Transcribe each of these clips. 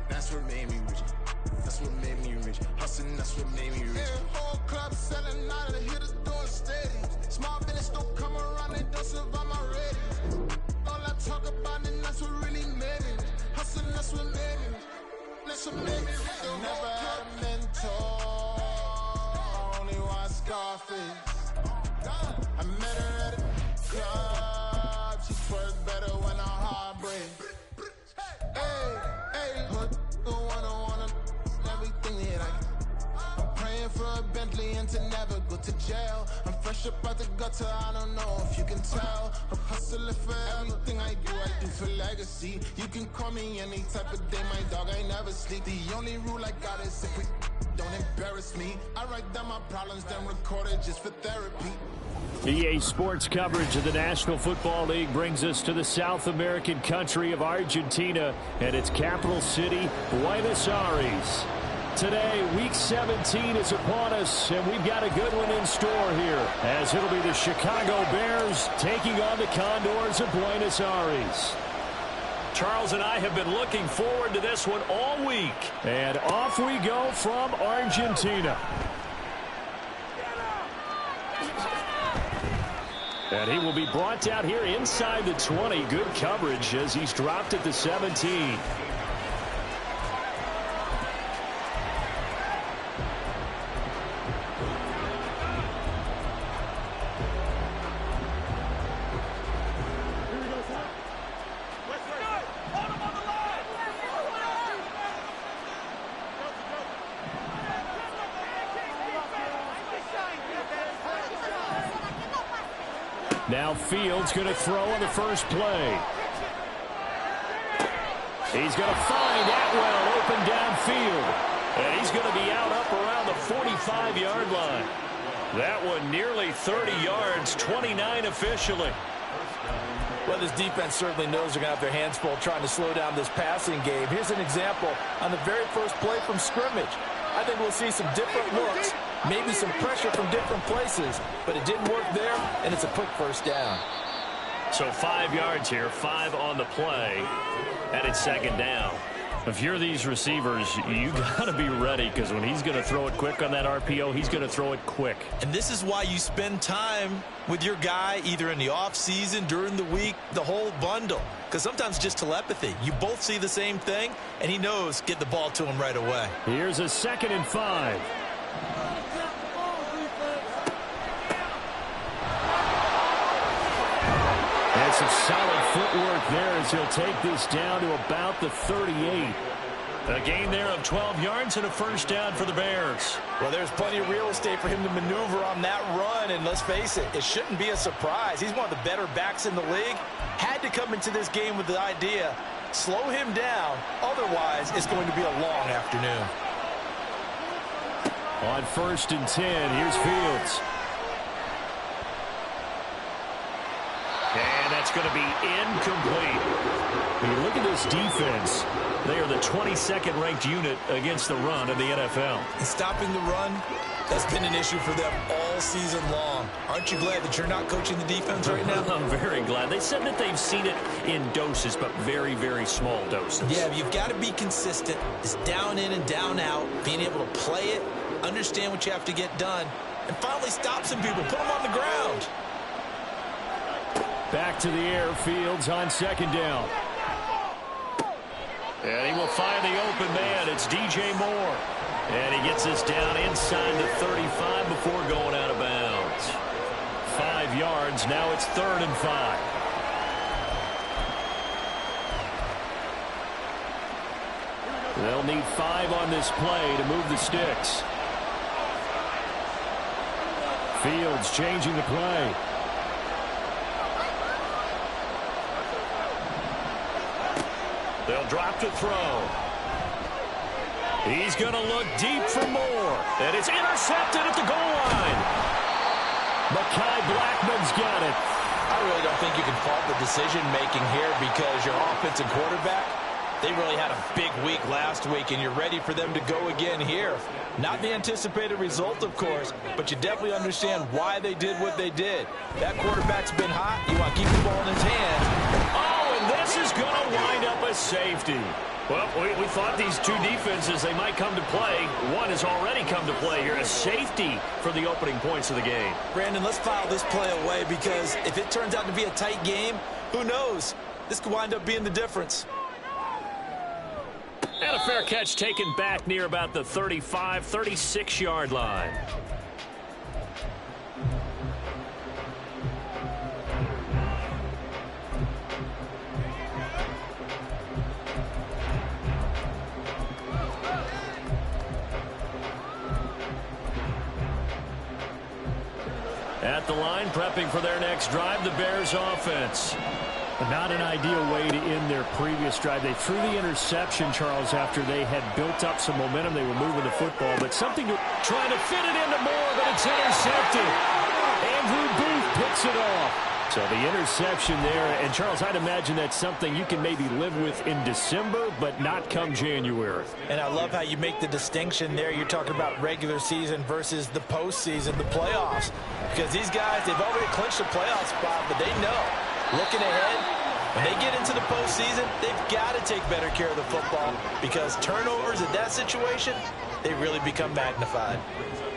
That's what made me rich. That's what made me rich. Hustling, that's what made me rich. Yeah, whole club selling out of the hitters doing steady. Small business don't come around, they don't survive my ratings. All I talk about and that's what really made me rich. Hustling, that's what made me rich. That's what made me rich. Never had a mentor, only one Scarface. I met her at a club, she twerks better when her heart breaks. Hey, hood, wanna everything that I'm praying for a Bentley and to never go to jail. I'm fresh up out the gutter, I don't know if you can tell. I'm hustling for everything I do for legacy. You can call me any type of day, my dog, I never sleep. The only rule I got is if we don't embarrass me. I write down my problems, then record it just for therapy. EA Sports coverage of the National Football League brings us to the South American country of Argentina and its capital city, Buenos Aires. Today, Week 17 is upon us, and we've got a good one in store here, as it'll be the Chicago Bears taking on the Condors of Buenos Aires. Charles and I have been looking forward to this one all week. And off we go from Argentina. And he will be brought down here inside the 20. Good coverage as he's dropped at the 17. Now Fields going to throw on the first play. He's going to find Atwell open downfield. And he's going to be out up around the 45-yard line. That one nearly 30 yards, 29 officially. Well, this defense certainly knows they're going to have their hands full trying to slow down this passing game. Here's an example on the very first play from scrimmage. I think we'll see some different looks, maybe some pressure from different places, but it didn't work there, and it's a quick first down. So 5 yards here, 5 on the play, and it's second down. If you're these receivers, you got to be ready, because when he's going to throw it quick on that RPO, he's going to throw it quick. And this is why you spend time with your guy either in the offseason, during the week, the whole bundle. Because sometimes just telepathy. You both see the same thing, and he knows get the ball to him right away. Here's a 2nd and 5. And some solid footwork there as he'll take this down to about the 38. A gain there of 12 yards and a first down for the Bears. Well, there's plenty of real estate for him to maneuver on that run, and let's face it, it shouldn't be a surprise. He's one of the better backs in the league. Had to come into this game with the idea, slow him down, otherwise it's going to be a long afternoon. On 1st and 10, here's Fields. And that's going to be incomplete. When you look at this defense, they are the 22nd ranked unit against the run in the NFL. And stopping the run, that's been an issue for them all season long. Aren't you glad that you're not coaching the defense right now? I'm very glad. They said that they've seen it in doses, but very, very small doses. Yeah, you've got to be consistent. It's down in and down out, being able to play it, understand what you have to get done, and finally stop some people, put them on the ground. Back to the air, Fields on 2nd down. And he will find the open man. It's DJ Moore. And he gets this down inside the 35 before going out of bounds. 5 yards. Now it's 3rd and 5. They'll need 5 on this play to move the sticks. Fields changing the play. They'll drop to throw. He's going to look deep for Moore. And it's intercepted at the goal line. Mekhi Blackman's got it. I really don't think you can fault the decision-making here because your offensive quarterback, they really had a big week last week, and you're ready for them to go again here. Not the anticipated result, of course, but you definitely understand why they did what they did. That quarterback's been hot. You want to keep the ball in his hands. Oh, and this is going to wind up a safety. Well, we thought these two defenses, they might come to play. One has already come to play here, a safety for the opening points of the game. Brandon, let's file this play away because if it turns out to be a tight game, who knows? This could wind up being the difference. And a fair catch taken back near about the 35, 36-yard line. At the line, prepping for their next drive, the Bears offense. Not an ideal way to end their previous drive. They threw the interception, Charles, after they had built up some momentum. They were moving the football, but something to try to fit it into more, but it's intercepted. Andrew Booth picks it off. So the interception there, and Charles, I'd imagine that's something you can maybe live with in December, but not come January. And I love how you make the distinction there. You're talking about regular season versus the postseason, the playoffs. Because these guys, they've already clinched a playoff spot, but they know, looking ahead, when they get into the postseason, they've got to take better care of the football because turnovers in that situation, they really become magnified.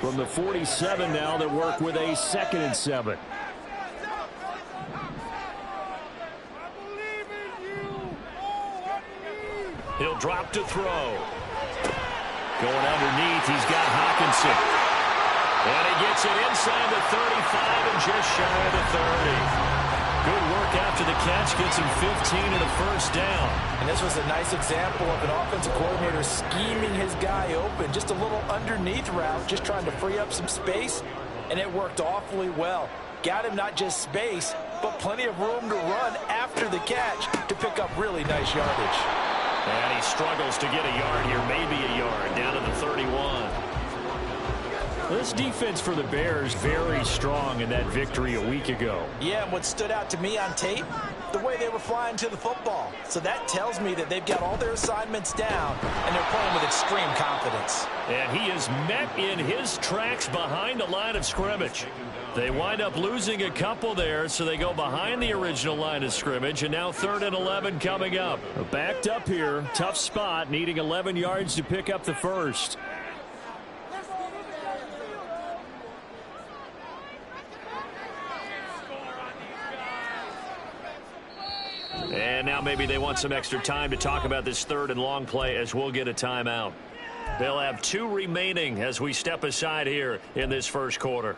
From the 47 now, they work with a 2nd and 7. He'll drop to throw. Going underneath, he's got Hawkinson. And he gets it inside the 35 and just shy of the 30. Good work after the catch, gets him 15 and a first down. And this was a nice example of an offensive coordinator scheming his guy open. Just a little underneath route, just trying to free up some space, and it worked awfully well. Got him not just space, but plenty of room to run after the catch to pick up really nice yardage. And he struggles to get a yard here, maybe a yard, down to the 31. This defense for the Bears very strong in that victory a week ago. Yeah, and what stood out to me on tape, the way they were flying to the football. So that tells me that they've got all their assignments down, and they're playing with extreme confidence. And he is met in his tracks behind the line of scrimmage. They wind up losing a couple there, so they go behind the original line of scrimmage, and now 3rd and 11 coming up. Backed up here, tough spot, needing 11 yards to pick up the first. And now maybe they want some extra time to talk about this 3rd and long play as we'll get a timeout. They'll have 2 remaining as we step aside here in this first quarter.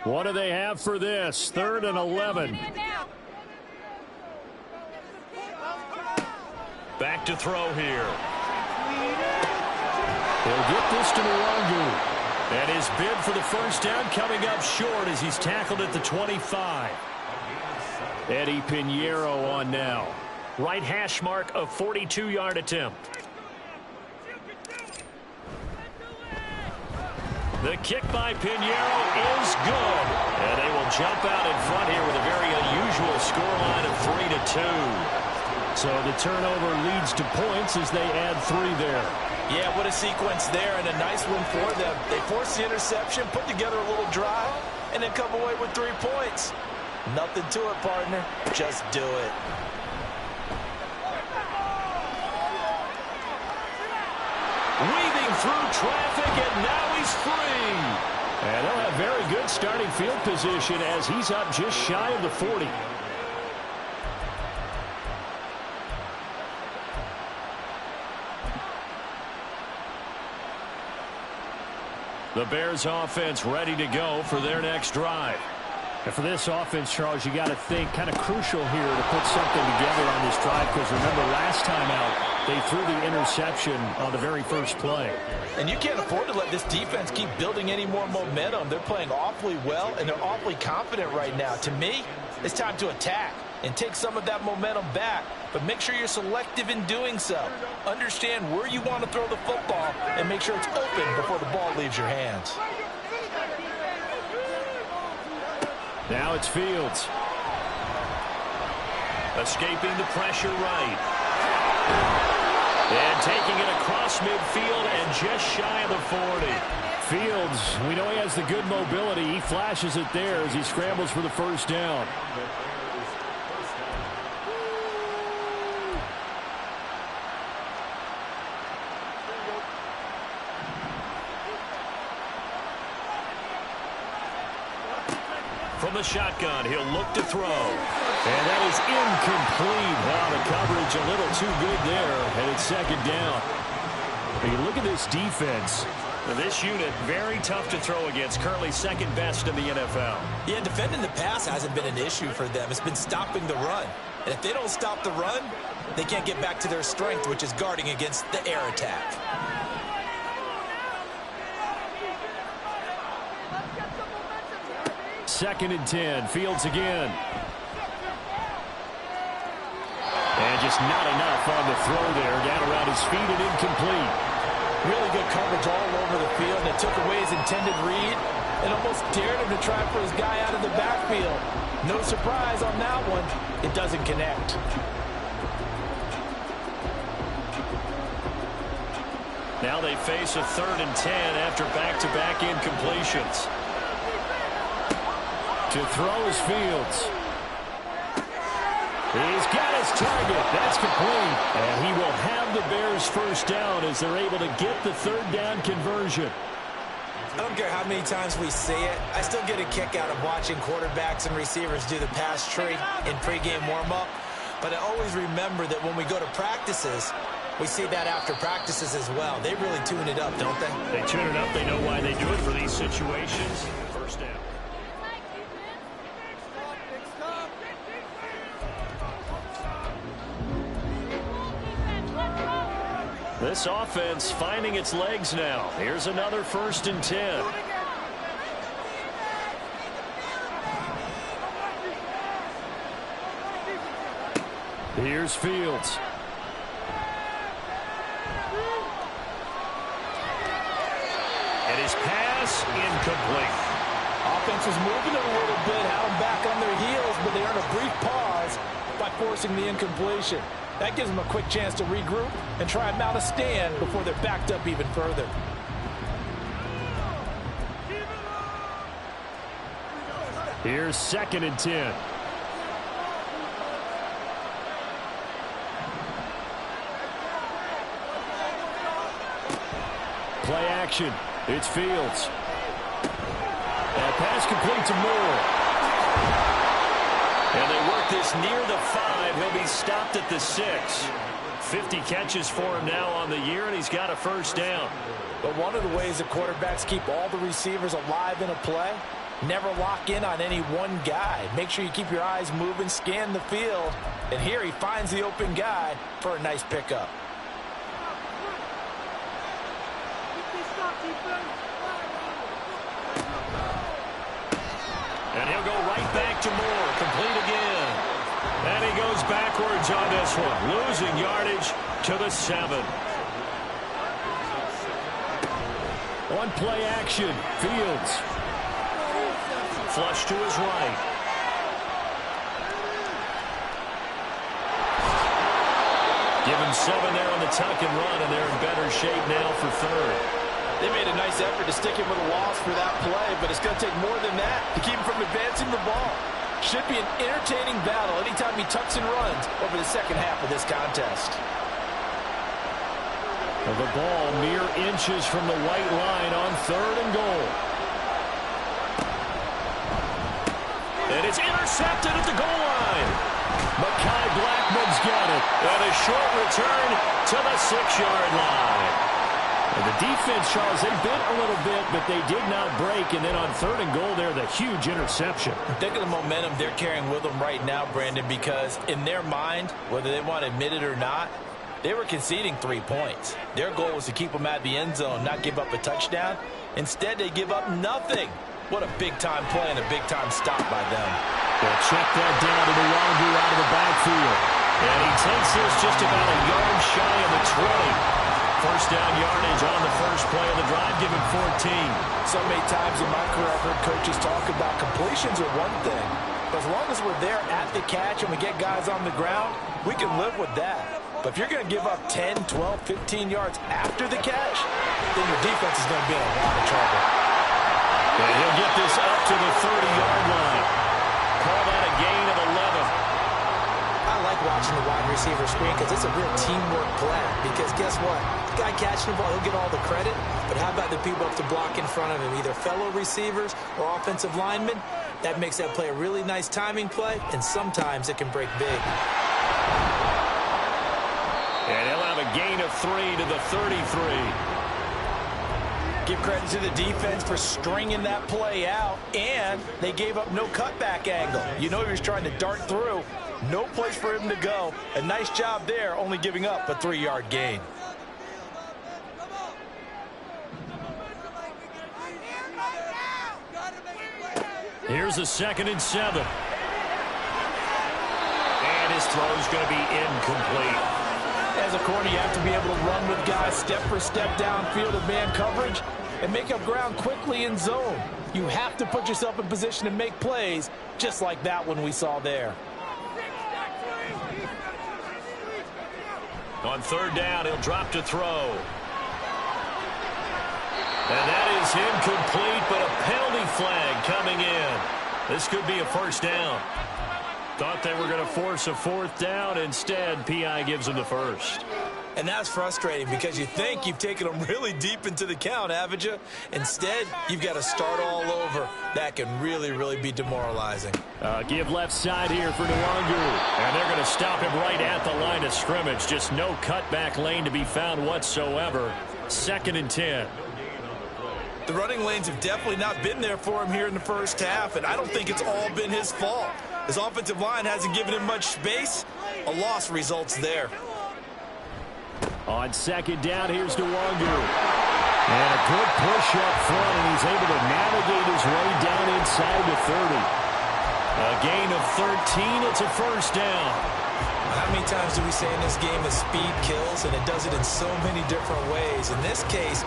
What do they have for this? 3rd and 11. Back to throw here. He'll get this to Nwangu. And his bid for the first down coming up short as he's tackled at the 25. Eddie Pinheiro on now. Right hash mark of 42-yard attempt. The kick by Pinheiro is good. And they will jump out in front here with a very unusual scoreline of 3-2. So the turnover leads to points as they add 3 there. Yeah, what a sequence there, and a nice one for them. They forced the interception, put together a little drive, and then come away with 3 points. Nothing to it, partner. Just do it. Weaving through traffic, and now he's free. And they'll have very good starting field position as he's up just shy of the 40. The Bears offense ready to go for their next drive. And for this offense, Charles, you got to think kind of crucial here to put something together on this drive because remember last time out they threw the interception on the very first play. And you can't afford to let this defense keep building any more momentum. They're playing awfully well and they're awfully confident right now. To me, it's time to attack and take some of that momentum back. But make sure you're selective in doing so. Understand where you want to throw the football and make sure it's open before the ball leaves your hands. Now it's Fields. Escaping the pressure right. And taking it across midfield and just shy of the 40. Fields, we know he has the good mobility. He flashes it there as he scrambles for the first down. From the shotgun, he'll look to throw. And that is incomplete. Wow, the coverage a little too good there, and it's second down. When you look at this defense, this unit, very tough to throw against, currently second best in the NFL. Yeah, defending the pass hasn't been an issue for them. It's been stopping the run. And if they don't stop the run, they can't get back to their strength, which is guarding against the air attack. Second and 10. Fields again. And just not enough on the throw there. Down around his feet and incomplete. Really good coverage all over the field, and it took away his intended read and almost dared him to try for his guy out of the backfield. No surprise on that one. It doesn't connect. Now they face a 3rd and 10 after back-to-back incompletions. To throw is Fields. He's got his target. That's complete. And he will have the Bears first down as they're able to get the 3rd down conversion. I don't care how many times we see it. I still get a kick out of watching quarterbacks and receivers do the pass tree in pregame warm-up. But I always remember that when we go to practices, we see that after practices as well. They really tune it up, don't they? They tune it up. They know why they do it for these situations. First down. This offense finding its legs now. Here's another 1st and 10. Here's Fields. And his pass incomplete. Offense was moving it a little bit, had them back on their heels, but they earned a brief pause by forcing the incompletion. That gives them a quick chance to regroup and try and mount a stand before they're backed up even further. Here's 2nd and 10. Play action. It's Fields. And pass complete to Moore. And they work this near the 5. He'll be stopped at the 6. 50 catches for him now on the year, and he's got a first down. But one of the ways that quarterbacks keep all the receivers alive in a play, never lock in on any one guy. Make sure you keep your eyes moving, scan the field. And here he finds the open guy for a nice pickup. And he'll go right back to Moore. Complete again. And he goes backwards on this one. Losing yardage to the 7. On play action, Fields. Flush to his right. Give him 7 there on the tuck and run, and they're in better shape now for 3rd. They made a nice effort to stick him with a loss for that play, but it's going to take more than that to keep him from advancing the ball. Should be an entertaining battle anytime he tucks and runs over the second half of this contest. The ball mere inches from the white line on 3rd and goal. And it's intercepted at the goal line. Mekhi Blackman's got it. And a short return to the 6-yard line. And the defense, Charles, they bit a little bit, but they did not break. And then on 3rd and goal there, the huge interception. Think of the momentum they're carrying with them right now, Brandon, because in their mind, whether they want to admit it or not, they were conceding 3 points. Their goal was to keep them out of the end zone, not give up a touchdown. Instead, they give up nothing. What a big-time play and a big-time stop by them. They'll check that down to the Longu out of the backfield. And he takes this just about a yard shy of the 20. First down yardage on the first play of the drive, give him 14. So many times in my career I've heard coaches talk about completions are one thing. But as long as we're there at the catch and we get guys on the ground, we can live with that. But if you're going to give up 10, 12, 15 yards after the catch, then your defense is going to be in a lot of trouble. And he'll get this up to the 30-yard line. Call that a gain of 11. I like watching the wide receiver screen because it's a real teamwork play. Because guess what? The guy catching the ball, he'll get all the credit. But how about the people up to block in front of him, either fellow receivers or offensive linemen? That makes that play a really nice timing play, and sometimes it can break big. And he'll have a gain of 3 to the 33. Give credit to the defense for stringing that play out, and they gave up no cutback angle. You know he was trying to dart through. No place for him to go. A nice job there, only giving up a 3-yard gain. Here's a 2nd and 7. And his throw is going to be incomplete. As a corner, you have to be able to run with guys step for step downfield of man coverage and make up ground quickly in zone. You have to put yourself in position to make plays, just like that one we saw there. On 3rd down, he'll drop to throw. And that is incomplete, but a penalty flag coming in. This could be a 1st down. Thought they were going to force a 4th down. Instead, P.I. gives them the 1st. And that's frustrating because you think you've taken them really deep into the count, haven't you? Instead, you've got to start all over. That can really, really be demoralizing. Give left side here for Nwangu. And they're going to stop him right at the line of scrimmage. Just no cutback lane to be found whatsoever. 2nd and 10. The running lanes have definitely not been there for him here in the first half, and I don't think it's all been his fault. His offensive line hasn't given him much space. A loss results there. On 2nd down, here's Nwangu. And a good push up front, and he's able to navigate his way down inside the 30. A gain of 13. It's a 1st down. How many times do we say in this game that speed kills, and it does it in so many different ways? In this case,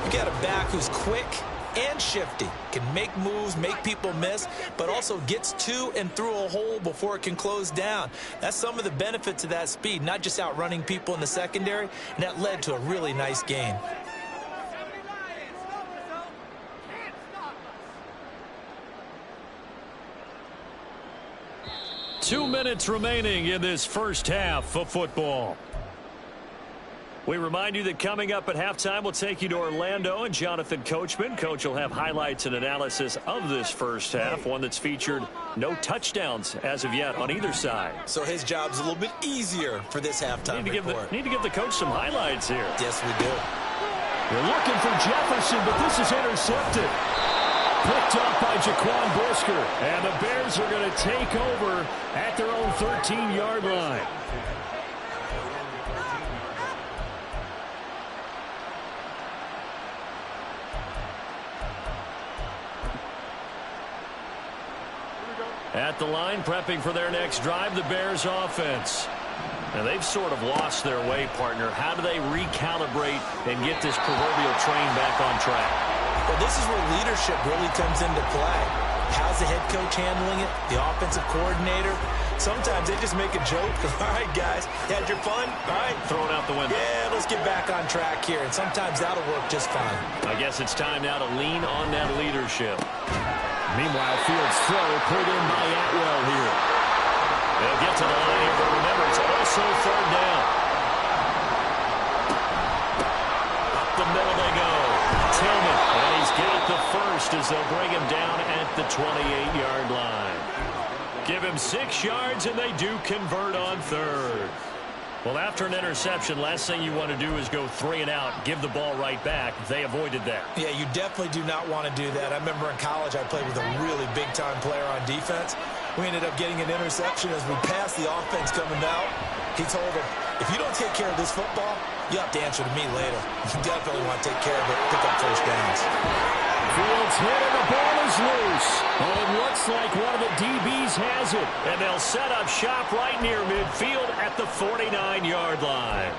you got a back who's quick and shifty, can make moves, make people miss, but also gets to and through a hole before it can close down. That's some of the benefits of that speed, not just outrunning people in the secondary, and that led to a really nice gain. Two minutes remaining in this first half of football. We remind you that coming up at halftime, we'll take you to Orlando and Jonathan Coachman. Coach will have highlights and analysis of this first half, one that's featured no touchdowns as of yet on either side. So his job's a little bit easier for this halftime report. Need to give the coach some highlights here. Yes, we do. They're looking for Jefferson, but this is intercepted. Picked up by Jaquan Brisker, and the Bears are going to take over at their own 13-yard line. At the line, prepping for their next drive, the Bears offense. Now, they've sort of lost their way, partner. How do they recalibrate and get this proverbial train back on track? Well, this is where leadership really comes into play. How's the head coach handling it? The offensive coordinator? Sometimes they just make a joke. All right, guys, you had your fun? All right. Throw it out the window. Yeah, let's get back on track here. And sometimes that'll work just fine. I guess it's time now to lean on that leadership. Meanwhile, Fields' throw pulled in by Atwell here. They'll get to the line here, but remember, it's also 3rd down. Up the middle they go. Tillman, and he's got the 1st as they'll bring him down at the 28-yard line. Give him 6 yards, and they do convert on 3rd. Well, after an interception, last thing you want to do is go 3 and out, give the ball right back. They avoided that. Yeah, you definitely do not want to do that. I remember in college I played with a really big-time player on defense. We ended up getting an interception as we passed the offense coming out. He told him, if you don't take care of this football, you have to answer to me later. You definitely want to take care of it, pick up 1st downs. Fields hit and the ball is loose. Well, it looks like one of the DBs has it. And they'll set up shop right near midfield at the 49-yard line.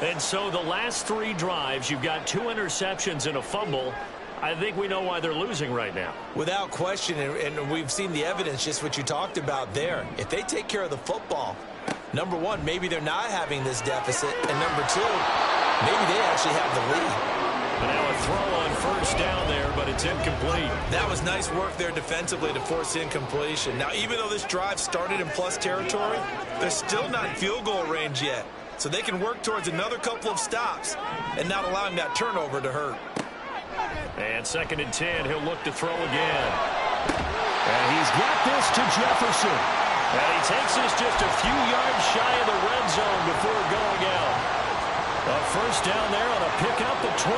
And so the last 3 drives, you've got 2 interceptions and a fumble. I think we know why they're losing right now. Without question, and we've seen the evidence, just what you talked about there. If they take care of the football, Number one, maybe they're not having this deficit. And number two, maybe they actually have the lead. And now a throw on first down there, but it's incomplete. That was nice work there defensively to force incompletion. Now, even though this drive started in plus territory, they're still not in field goal range yet. So they can work towards another couple of stops and not allowing that turnover to hurt. And 2nd and 10, he'll look to throw again. And he's got this to Jefferson. And he takes this just a few yards shy of the red zone before going out. A first down there on a pickup at 25.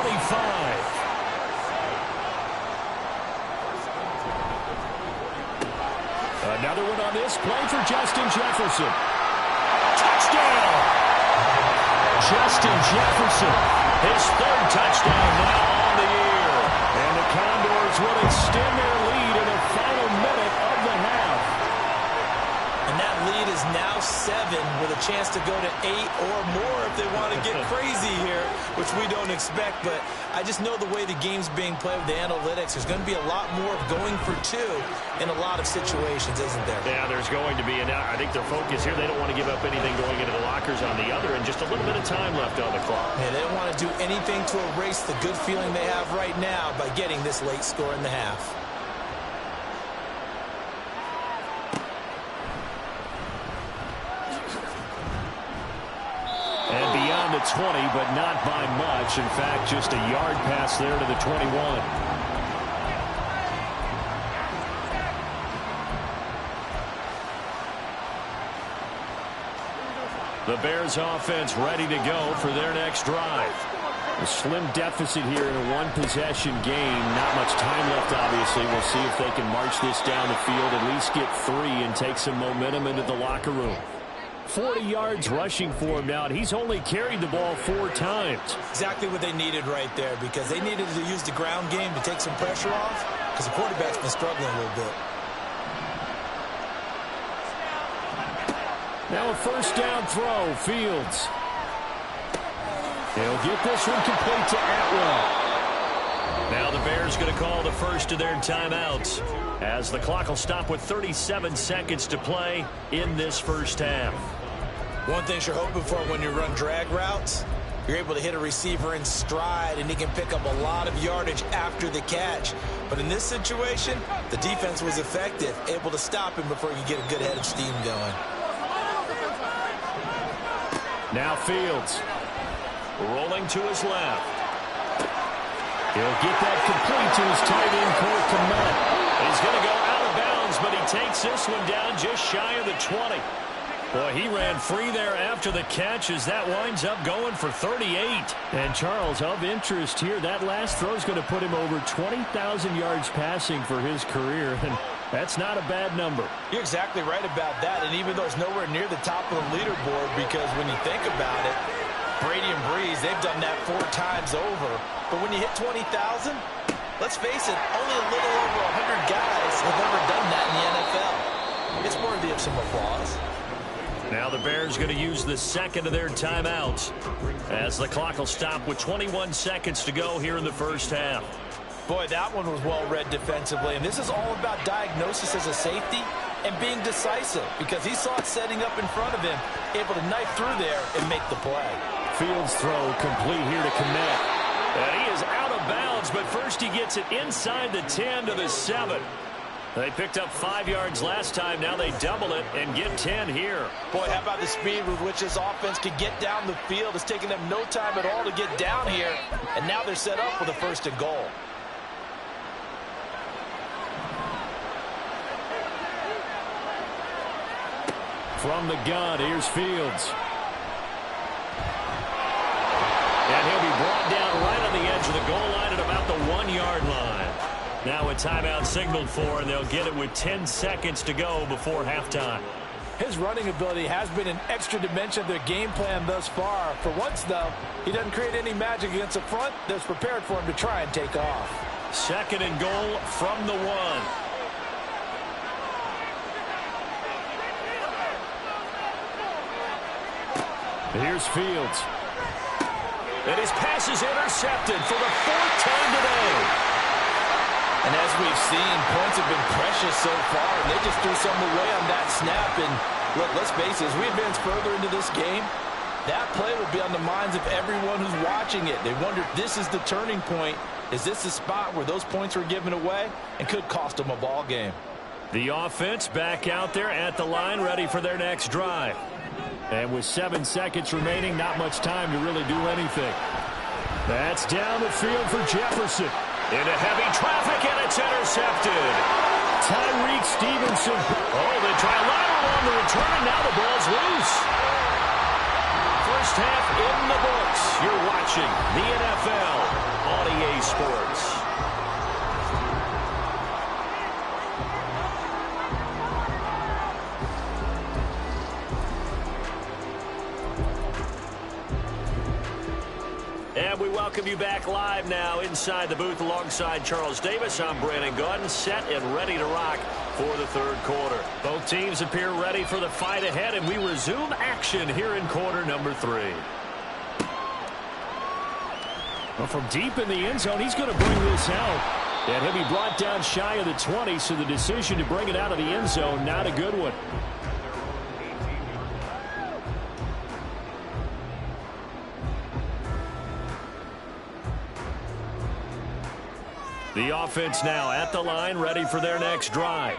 Another one on this play for Justin Jefferson. Touchdown! Justin Jefferson, his 3rd touchdown now on the year. And the Condors will extend their lead in the final minute of the half. And that lead is now 7 with a chance to go to 8 or more if they want to get crazy here, which we don't expect. But I just know the way the game's being played with the analytics, there's going to be a lot more of going for 2 in a lot of situations, isn't there? Yeah, there's going to be. And I think their focus here, they don't want to give up anything going into the lockers on the other, and just a little bit of time left on the clock. Yeah, they don't want to do anything to erase the good feeling they have right now by getting this late score in the half. And beyond the 20, but not by much. In fact, just a yard pass there to the 21. The Bears offense ready to go for their next drive. A slim deficit here in a one-possession game. Not much time left, obviously. We'll see if they can march this down the field, at least get 3 and take some momentum into the locker room. 40 yards rushing for him now, and he's only carried the ball 4 times. Exactly what they needed right there, because they needed to use the ground game to take some pressure off, because the quarterback's been struggling a little bit. Now a first down throw, Fields. He'll get this one complete to Atwell. Now the Bears going to call the first of their timeouts, as the clock will stop with 37 seconds to play in this first half. One thing you're hoping for when you run drag routes, you're able to hit a receiver in stride, and he can pick up a lot of yardage after the catch. But in this situation, the defense was effective, able to stop him before you get a good head of steam going. Now Fields, rolling to his left. He'll get that complete to his tight end, Cole Kmet. He's going to go out of bounds, but he takes this one down just shy of the 20. Boy, he ran free there after the catch as that winds up going for 38. And Charles, of interest here, that last throw is going to put him over 20,000 yards passing for his career. And that's not a bad number. You're exactly right about that. And even though it's nowhere near the top of the leaderboard, because when you think about it, Brady and Breeze, they've done that 4 times over. But when you hit 20,000, let's face it, only a little over 100 guys have ever done that in the NFL. It's worthy of some applause. Now the Bears going to use the second of their timeouts, as the clock will stop with 21 seconds to go here in the first half. Boy, that one was well read defensively, and this is all about diagnosis as a safety and being decisive, because he saw it setting up in front of him, able to knife through there and make the play. Fields throw complete here to Kmet. And he is out of bounds, but first he gets it inside the 10 to the 7. They picked up 5 yards last time. Now they double it and get 10 here. Boy, how about the speed with which this offense could get down the field? It's taken them no time at all to get down here, and now they're set up with a 1st and goal. From the gun, here's Fields. And he'll be brought down right on the edge of the goal line at about the 1-yard line. Now a timeout signaled for, and they'll get it with 10 seconds to go before halftime. His running ability has been an extra dimension of their game plan thus far. For once, though, he doesn't create any magic against the front that's prepared for him to try and take off. 2nd and goal from the 1. Here's Fields. And his pass is intercepted for the 4th time today. And as we've seen, points have been precious so far, and they just threw some away on that snap, and Look, let's face it, as we advance further into this game, that play will be on the minds of everyone who's watching it. They wonder if this is the turning point. Is this the spot where those points were given away and could cost them a ball game? The offense back out there at the line, ready for their next drive. And with 7 seconds remaining, not much time to really do anything. That's down the field for Jefferson. Into heavy traffic, and it's intercepted. Tyreek Stevenson. Oh, they try a lateral on the return, and now the ball's loose. First half in the books. You're watching the NFL on EA Sports. And we welcome you back live now inside the booth alongside Charles Davis. I'm Brandon Gaudin, set and ready to rock for the third quarter. Both teams appear ready for the fight ahead, and we resume action here in quarter number 3. Well, from deep in the end zone, he's going to bring this out. And he'll be brought down shy of the 20, so the decision to bring it out of the end zone, not a good one. The offense now at the line, ready for their next drive.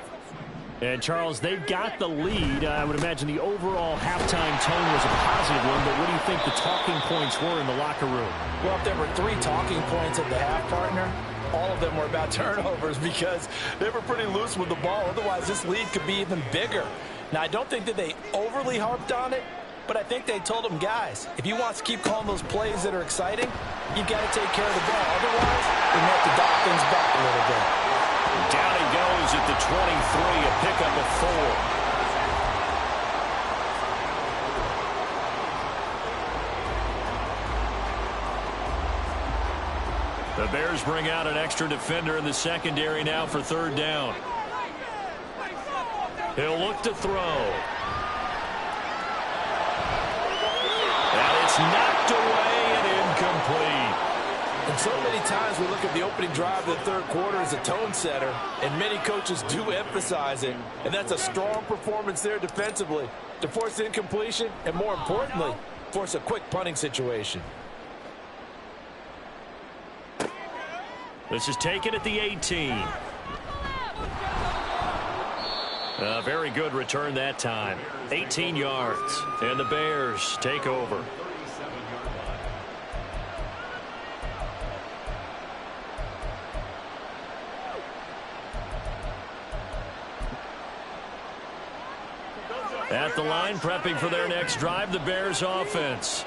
And, Charles, they've got the lead. I would imagine the overall halftime tone was a positive one, but what do you think the talking points were in the locker room? Well, if there were 3 talking points at the half, partner, all of them were about turnovers because they were pretty loose with the ball. Otherwise, this lead could be even bigger. Now, I don't think that they overly harped on it, but I think they told them, guys, if you want to keep calling those plays that are exciting, you've got to take care of the ball. Otherwise, we may have to dial things back a little bit. Down he goes at the 23, a pickup of 4. The Bears bring out an extra defender in the secondary now for third down. He'll look to throw. And it's knocked away and incomplete. And so many times we look at the opening drive of the third quarter as a tone setter, and many coaches do emphasize it. And that's a strong performance there defensively to force incompletion and, more importantly, force a quick punting situation. This is taken at the 18. A very good return that time. 18 yards. And the Bears take over. At the line, prepping for their next drive, the Bears offense.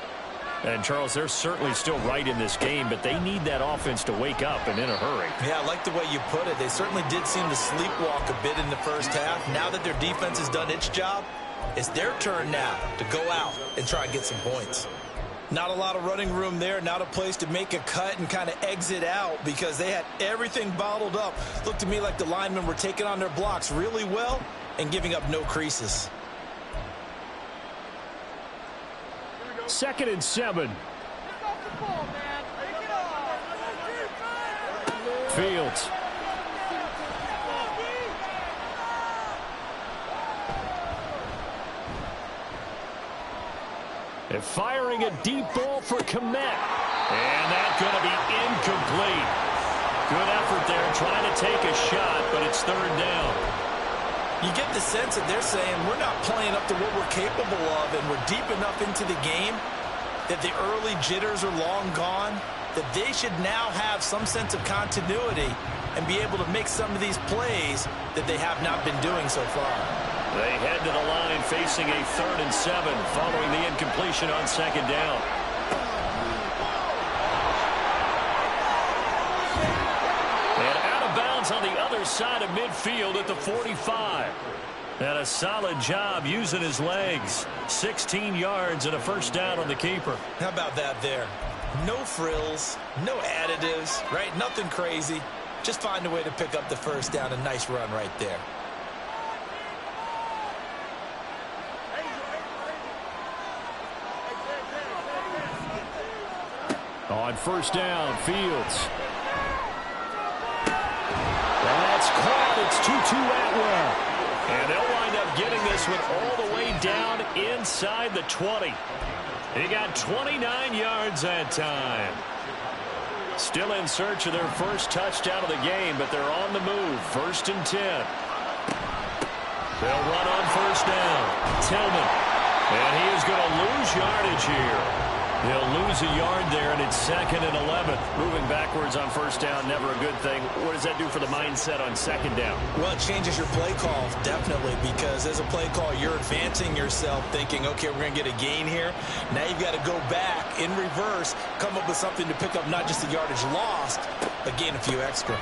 And, Charles, they're certainly still right in this game, but they need that offense to wake up and in a hurry. Yeah, I like the way you put it. They certainly did seem to sleepwalk a bit in the first half. Now that their defense has done its job, it's their turn now to go out and try and get some points. Not a lot of running room there, not a place to make a cut and kind of exit out because they had everything bottled up. Looked to me like the linemen were taking on their blocks really well and giving up no creases. 2nd and 7. Fields. And firing a deep ball for Komet. And that's going to be incomplete. Good effort there trying to take a shot, but it's third down. You get the sense that they're saying we're not playing up to what we're capable of, and we're deep enough into the game that the early jitters are long gone, that they should now have some sense of continuity and be able to make some of these plays that they have not been doing so far. They head to the line facing a 3rd and 7 following the incompletion on 2nd down. On the other side of midfield at the 45. And a solid job using his legs. 16 yards and a first down on the keeper. How about that there? No frills, no additives, right? Nothing crazy. Just find a way to pick up the first down. A nice run right there. On first down, Fields. That's caught. It's Tutu Atwell. And they'll wind up getting this one all the way down inside the 20. He got 29 yards that time. Still in search of their first touchdown of the game, but they're on the move. 1st and 10. They'll run on 1st down. Tillman. And he is going to lose yardage here. He'll lose a yard there, and it's 2nd and 11. Moving backwards on 1st down, never a good thing. What does that do for the mindset on 2nd down? Well, it changes your play call, definitely, because as a play call, you're advancing yourself thinking, okay, we're going to get a gain here. Now you've got to go back in reverse, come up with something to pick up not just the yardage lost, but gain a few extra.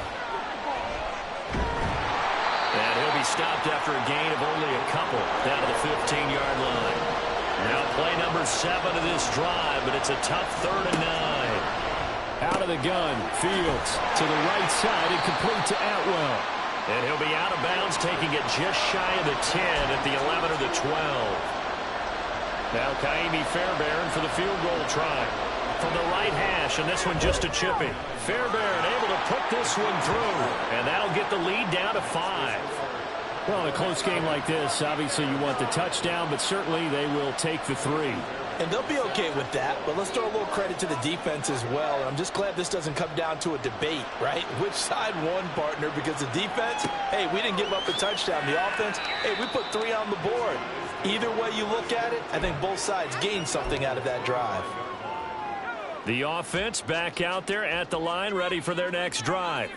And he'll be stopped after a gain of only a couple down to the 15-yard line. Now play number 7 of this drive, but it's a tough 3rd and 9. Out of the gun, Fields to the right side and complete to Atwell. And he'll be out of bounds, taking it just shy of the 10 at the 11 or the 12. Now Kaimi Fairbairn for the field goal try. From the right hash, and this one just a chipping. Fairbairn able to put this one through, and that'll get the lead down to 5. Well, in a close game like this, obviously you want the touchdown, but certainly they will take the 3. And they'll be okay with that, but let's throw a little credit to the defense as well. And I'm just glad this doesn't come down to a debate, right? Which side won, partner? Because the defense, hey, we didn't give up a touchdown. The offense, hey, we put 3 on the board. Either way you look at it, I think both sides gained something out of that drive. The offense back out there at the line, ready for their next drive.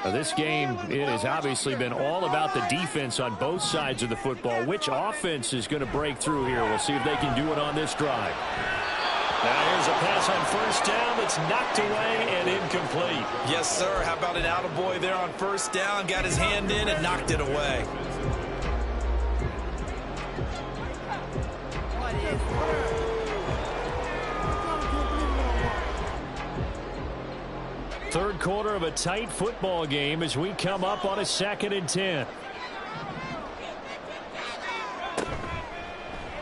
This game, it has obviously been all about the defense on both sides of the football. Which offense is going to break through here? We'll see if they can do it on this drive. Now here's a pass on 1st down that's knocked away and incomplete. Yes, sir. How about an attaboy there on 1st down? Got his hand in and knocked it away. Third quarter of a tight football game as we come up on a 2nd and 10.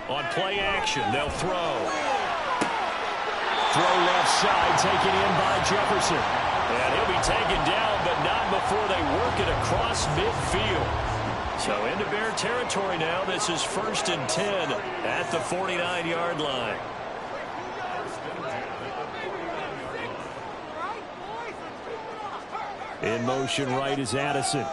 On play action, they'll throw. Throw left side, taken in by Jefferson. And he'll be taken down, but not before they work it across midfield. So into Bear territory now. This is 1st and 10 at the 49-yard line. In motion right is Addison.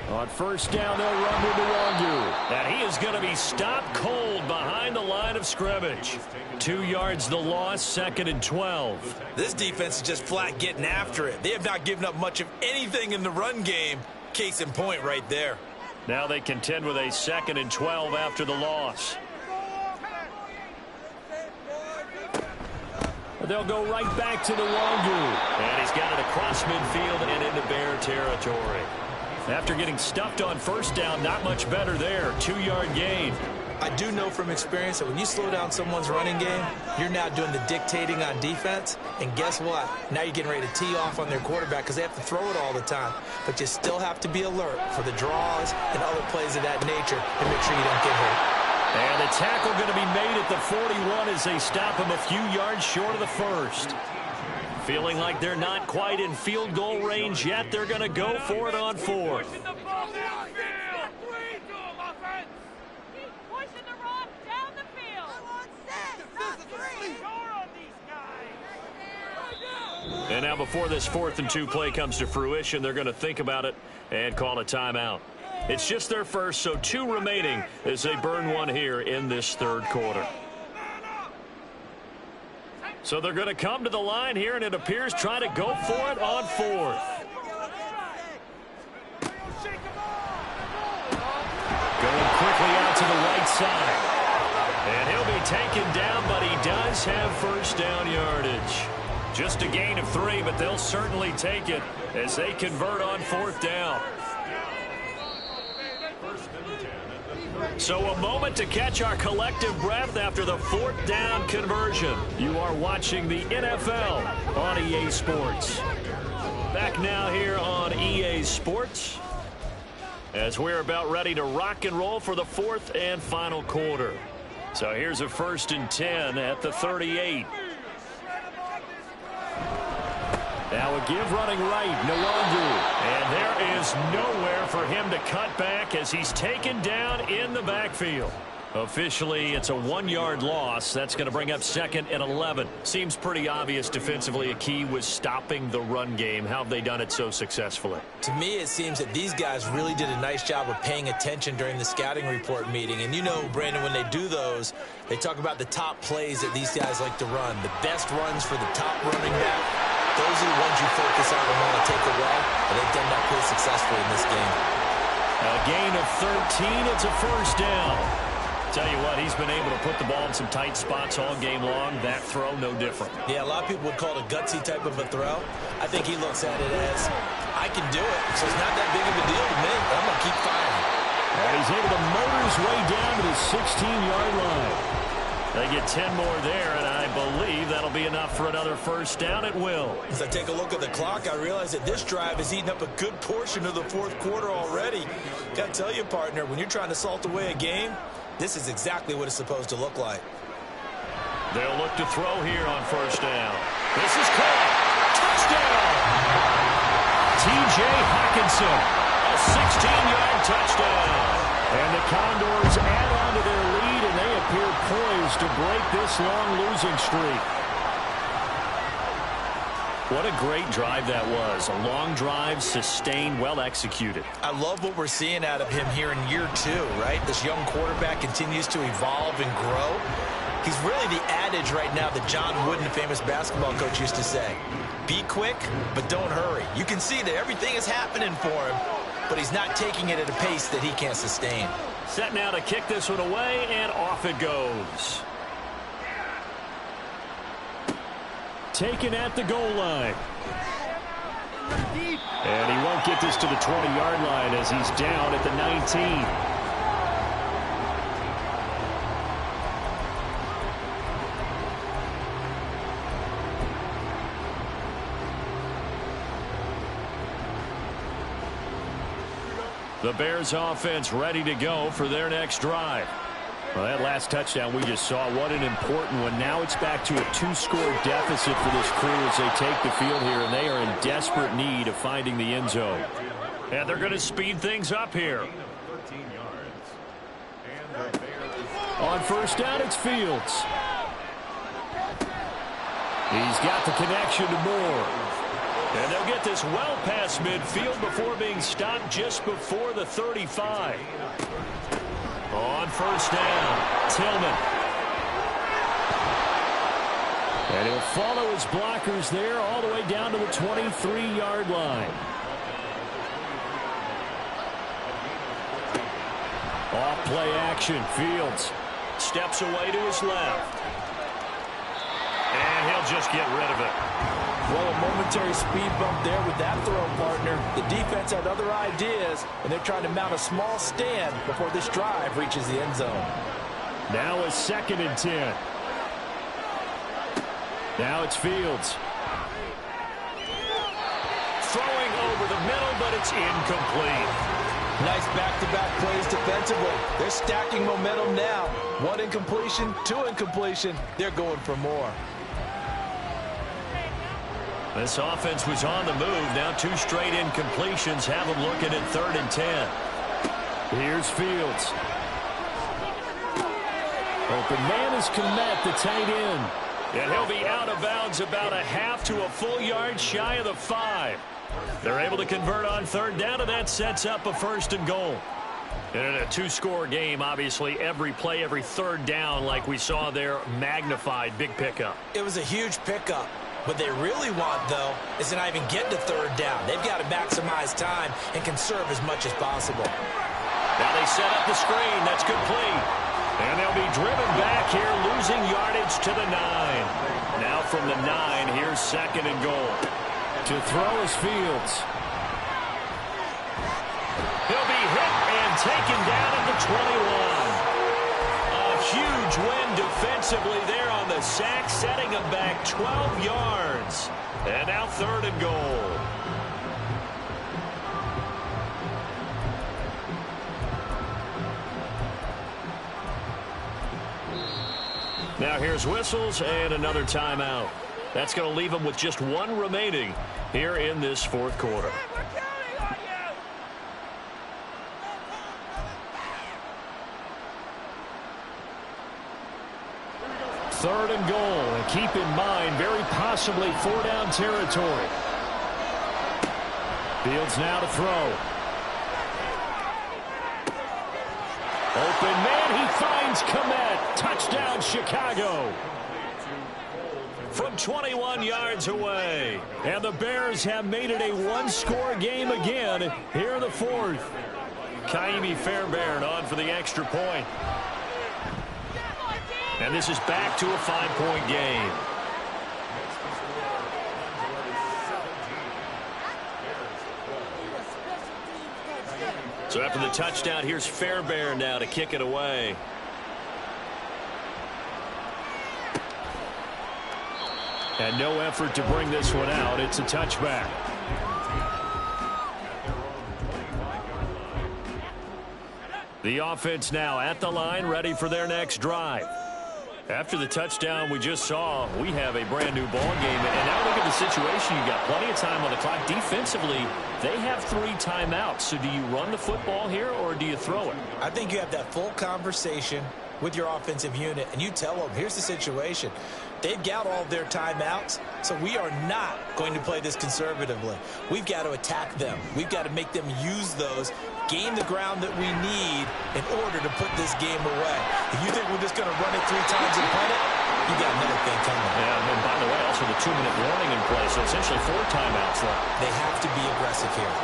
On 1st down, they'll run with Nwangu. And he is going to be stopped cold behind the line of scrimmage. 2 yards the loss, 2nd and 12. This defense is just flat getting after it. They have not given up much of anything in the run game. Case in point right there. Now they contend with a 2nd and 12 after the loss. They'll go right back to the Nwangu. And he's got it across midfield and into Bear territory. After getting stuffed on 1st down, not much better there. 2-yard gain. I do know from experience that when you slow down someone's running game, you're now doing the dictating on defense. And guess what? Now you're getting ready to tee off on their quarterback because they have to throw it all the time. But you still have to be alert for the draws and other plays of that nature and make sure you don't get hurt. And the tackle going to be made at the 41 as they stop him a few yards short of the 1st. Feeling like they're not quite in field goal range yet. They're going to go for it on 4th. And now before this 4th and 2 play comes to fruition, they're going to think about it and call a timeout. It's just their first, so 2 remaining as they burn one here in this 3rd quarter. So they're going to come to the line here, and it appears try to go for it on 4th. Going quickly out to the right side. And he'll be taken down, but he does have 1st down yardage. Just a gain of 3, but they'll certainly take it as they convert on 4th down. So a moment to catch our collective breath after the 4th down conversion. You are watching the NFL on EA Sports. Back now here on EA Sports as we're about ready to rock and roll for the 4th and final quarter. So here's a 1st and 10 at the 38. Now a give running right, Nwongu. And there is nowhere for him to cut back as he's taken down in the backfield. Officially, it's a 1-yard loss. That's going to bring up 2nd and 11. Seems pretty obvious defensively a key was stopping the run game. How have they done it so successfully? To me, it seems that these guys really did a nice job of paying attention during the scouting report meeting. And you know, Brandon, when they do those, they talk about the top plays that these guys like to run. The best runs for the top running back. Those are the ones you focus on and want to take away. And they've done that pretty successfully in this game. A gain of 13. It's a first down. Tell you what, he's been able to put the ball in some tight spots all game long. That throw, no different. Yeah, a lot of people would call it a gutsy type of a throw. I think he looks at it as, I can do it, so it's not that big of a deal to me. I'm going to keep firing. And he's able to motor his way down to the 16-yard line. They get 10 more there, and I believe that'll be enough for another first down at will. As I take a look at the clock, I realize that this drive has eaten up a good portion of the fourth quarter already. Got to tell you, partner, when you're trying to salt away a game, this is exactly what it's supposed to look like. They'll look to throw here on first down. This is caught. Touchdown! T.J. Hawkinson, a 16-yard touchdown. And the Condors add on to their lead, and they appear poised to break this long losing streak. What a great drive that was. A long drive, sustained, well executed. I love what we're seeing out of him here in year 2, right? This young quarterback continues to evolve and grow. He's really the adage right now that John Wooden, the famous basketball coach, used to say. Be quick, but don't hurry. You can see that everything is happening for him, but he's not taking it at a pace that he can't sustain. Set now to kick this one away, and off it goes. Taken at the goal line. And he won't get this to the 20-yard line as he's down at the 19. The Bears offense ready to go for their next drive. Well, that last touchdown we just saw, what an important one. Now it's back to a 2-score deficit for this crew as they take the field here, and they are in desperate need of finding the end zone. And they're going to speed things up here. On first down, it's Fields. He's got the connection to Moore. And they'll get this well past midfield before being stopped just before the 35. On first down, Tillman. And he'll follow his blockers there all the way down to the 23-yard line. Off play action, Fields steps away to his left. And he'll just get rid of it. Well, a momentary speed bump there with that throw, partner. The defense had other ideas, and they're trying to mount a small stand before this drive reaches the end zone. Now a 2nd and 10. Now it's Fields. Throwing over the middle, but it's incomplete. Nice back-to-back plays defensively. They're stacking momentum now. 1 incompletion, 2 incompletion. They're going for more. This offense was on the move. Now 2 straight incompletions have them looking at 3rd and 10. Here's Fields. Open man is Kmet, the tight end. And he'll be out of bounds about a half to a full yard shy of the 5. They're able to convert on 3rd down, and that sets up a 1st and goal. And in a 2-score game, obviously, every play, every 3rd down, like we saw there, magnified. Big pickup. It was a huge pickup. What they really want, though, is to not even get to 3rd down. They've got to maximize time and conserve as much as possible. Now they set up the screen. That's complete. And they'll be driven back here, losing yardage to the 9. Now from the 9, here's 2nd and goal. To throw is Fields. He'll be hit and taken down at the 21. A huge win defensively there on the sack, setting him back 12 yards. And now 3rd and goal. Now here's whistles and another timeout. That's going to leave them with just one remaining here in this fourth quarter. Third and goal, and keep in mind, very possibly 4-down territory. Fields now to throw. Open man, he finds Kmet. Touchdown, Chicago. From 21 yards away. And the Bears have made it a one-score game again here in the fourth. Kaimi Fairbairn on for the extra point. And this is back to a 5-point game. So after the touchdown, here's Fairbairn now to kick it away. And no effort to bring this one out. It's a touchback. The offense now at the line, ready for their next drive. After the touchdown we just saw, we have a brand new ball game. And now look at the situation. You got plenty of time on the clock. Defensively, they have 3 timeouts. So do you run the football here or do you throw it? I think you have that full conversation with your offensive unit, and you tell them, here's the situation. They've got all of their timeouts, so we are not going to play this conservatively. We've got to attack them. We've got to make them use those, gain the ground that we need in order to put this game away. If you think we're just going to run it 3 times and punt it, you got another thing coming. Yeah, and by the way, also the 2-minute warning in play, so essentially 4 timeouts left. They have to be aggressive here.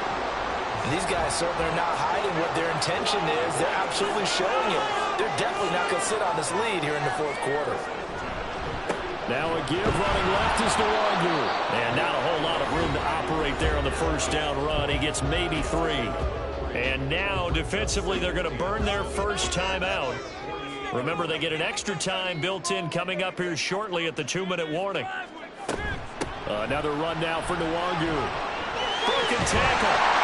And these guys certainly are not hiding what their intention is. They're absolutely showing it. They're definitely not going to sit on this lead here in the fourth quarter. Now a give running left is Nwangu. And not a whole lot of room to operate there on the first down run. He gets maybe 3. And now defensively they're going to burn their first timeout. Remember, they get an extra time built in coming up here shortly at the 2-minute warning. Another run now for Nwangu. Broken tackle.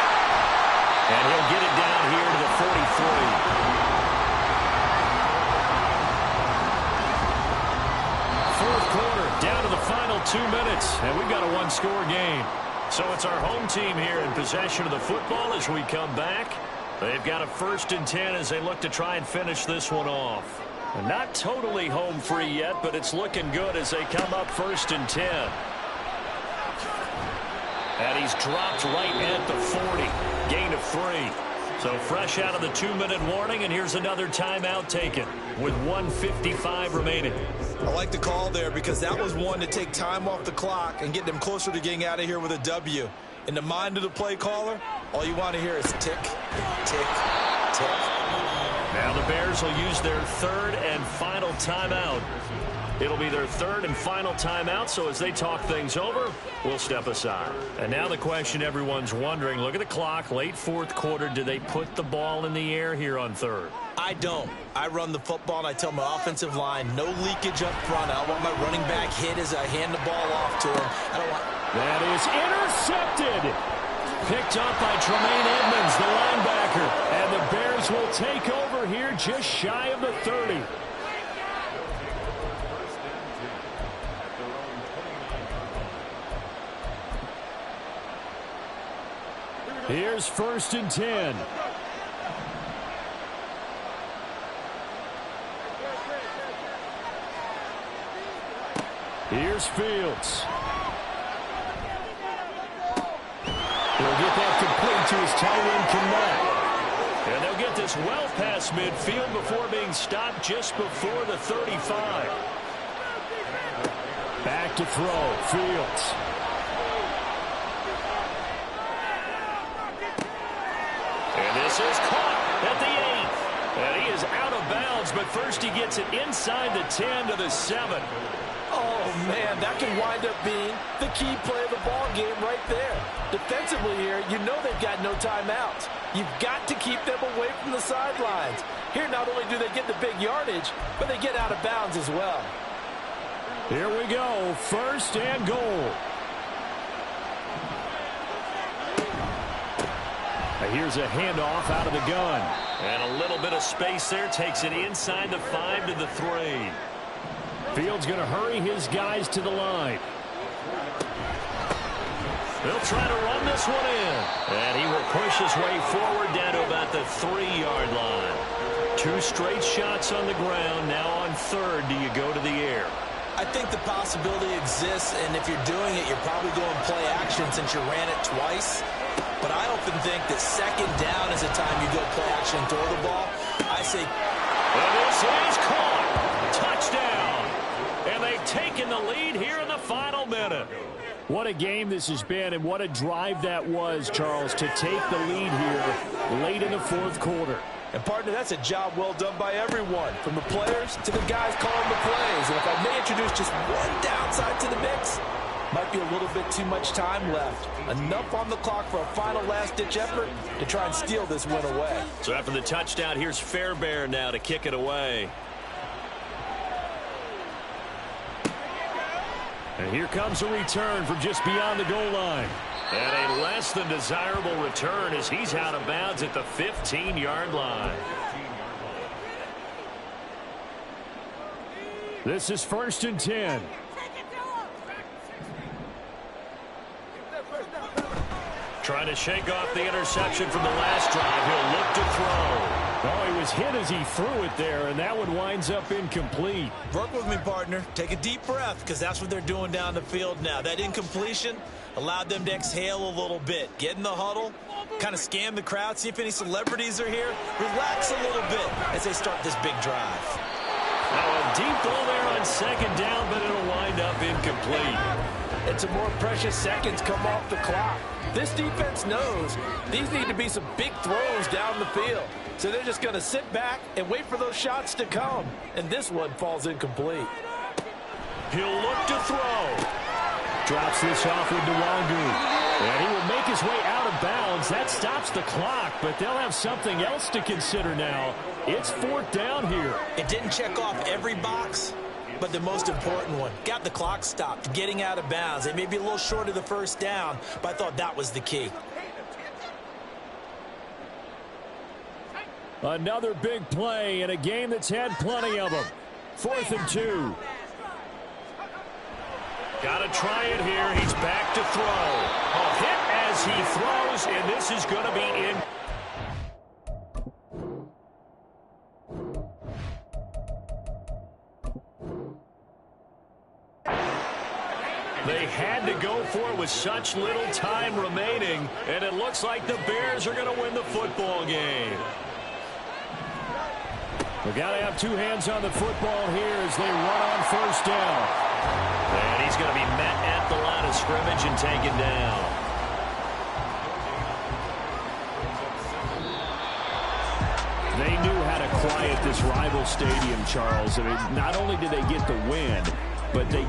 And he'll get it down here to the 43. Fourth quarter, down to the final 2 minutes, and we've got a one-score game. So it's our home team here in possession of the football as we come back. They've got a 1st and 10 as they look to try and finish this one off. And not totally home free yet, but it's looking good as they come up 1st and 10. And he's dropped right at the 40. Gain of 3. So fresh out of the 2-minute warning, and here's another timeout taken with 1:55 remaining. I like the call there because that was one to take time off the clock and get them closer to getting out of here with a W. In the mind of the play caller, all you want to hear is tick, tick, tick. Now the Bears will use their 3rd and final timeout. It'll be their 3rd and final timeout, so as they talk things over, we'll step aside. And now the question everyone's wondering, look at the clock, late fourth quarter, do they put the ball in the air here on 3rd? I don't. I run the football, and I tell my offensive line, no leakage up front. I don't want my running back hit as I hand the ball off to him. I don't want... That is intercepted. Picked up by Tremaine Edmonds, the linebacker. And the Bears will take over here just shy of the 30. Here's 1st and 10. Here's Fields. He'll get that complete to his tight end, Kmet. And they'll get this well past midfield before being stopped just before the 35. Back to throw, Fields. And this is caught at the 8. And he is out of bounds, but first he gets it inside the 10 to the 7. Oh, man, that can wind up being the key play of the ball game right there. Defensively here, you know they've got no timeouts. You've got to keep them away from the sidelines. Here, not only do they get the big yardage, but they get out of bounds as well. Here we go, 1st and goal. Here's a handoff out of the gun. And a little bit of space there, takes it inside the 5 to the 3. Fields going to hurry his guys to the line. They'll try to run this one in. And he will push his way forward down to about the 3-yard line. 2 straight shots on the ground. Now on third, do you go to the air? I think the possibility exists, and if you're doing it, you're probably going play action since you ran it twice. But I often think that second down is the time you go play action and throw the ball. I say... And this is caught. Touchdown. And they've taken the lead here in the final minute. What a game this has been, and what a drive that was, Charles, to take the lead here late in the fourth quarter. And, partner, that's a job well done by everyone, from the players to the guys calling the plays. And if I may introduce just one downside to the mix, might be a little bit too much time left. Enough on the clock for a final last-ditch effort to try and steal this win away. So after the touchdown, here's Fairbairn now to kick it away. And here comes a return from just beyond the goal line. And a less than desirable return as he's out of bounds at the 15-yard line. This is 1st and 10. Trying to shake off the interception from the last drive. He'll look to throw. Oh, he was hit as he threw it there, and that one winds up incomplete. Work with me, partner. Take a deep breath, because that's what they're doing down the field now. That incompletion allowed them to exhale a little bit. Get in the huddle, kind of scan the crowd, see if any celebrities are here. Relax a little bit as they start this big drive. Now a deep ball there on second down, but it'll wind up incomplete. And some more precious seconds come off the clock. This defense knows these need to be some big throws down the field. So they're just going to sit back and wait for those shots to come. And this one falls incomplete. He'll look to throw. Drops this off with Nwangu. And he will make his way out of bounds. That stops the clock, but they'll have something else to consider now. It's 4th down here. It didn't check off every box, but the most important one. Got the clock stopped, getting out of bounds. They may be a little short of the first down, but I thought that was the key. Another big play in a game that's had plenty of them. 4th and 2. Got to try it here. He's back to throw. A hit as he throws, and this is going to be in. They had to go for it with such little time remaining, and it looks like the Bears are going to win the football game. We've got to have 2 hands on the football here as they run on 1st down. And he's going to be met at the line of scrimmage and taken down. They knew how to quiet this rival stadium, Charles. I mean, not only did they get the win, but they